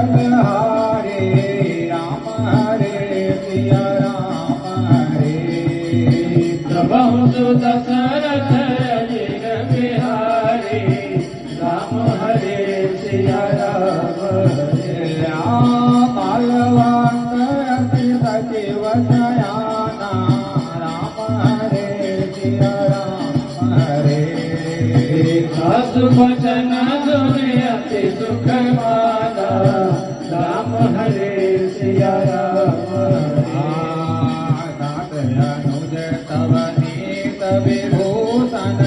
बलहारे राम हरे सिया राम हरे प्रभु दशरथ अजिर बिहारी राम हरे सिया राम हरे मालवांत सचिव शयाना राम हरे सिया राम हरे वचन दुनियति सुख माना राम हरे सिया राम हरे अनुज तव नीत विभूषण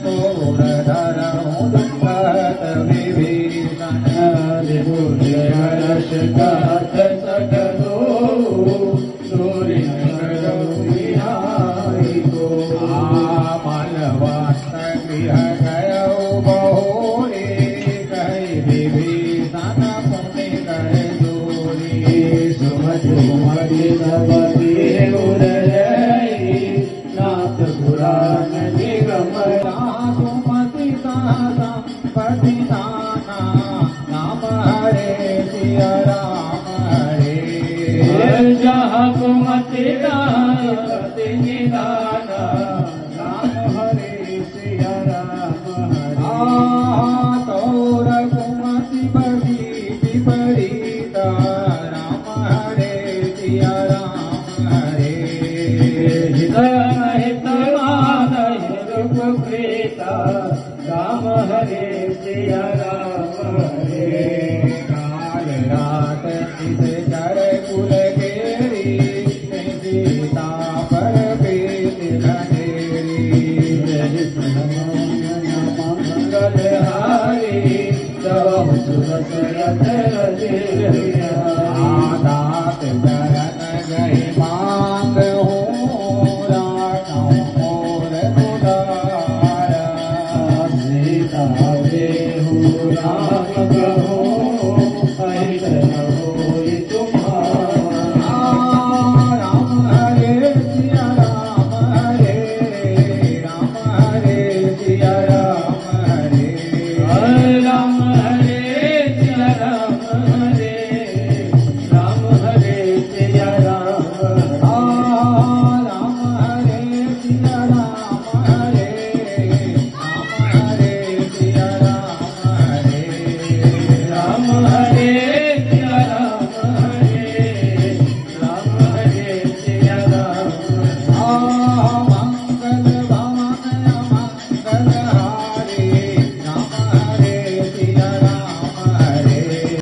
तोर धरहु दुखत विभीषण विभूति हर्ष गाथ सकलो सूर्य बिहारी को मालवांत गृह गयौ बहोरे कहि विभीषण पुण्य कर जोरी सुमति नवती उदय नाथ पुराण निगम सुमति पति नाना नाम हरे सिया राम हरे जहाँ कुमति पति निदान राम हरे सिया राम हरे तोर कुमति बगी विपरीत राम हरे सिया राम हरे हित मान रूप प्रीता राम हरे सिया राम हरे काल रात निज कर कुल घेरी सीता पर प्रीत घनेरी मंगल हारी जब सुरत आदात चरण गई मांग हो राखौ मोर दुलारा सीता देहु राम कहो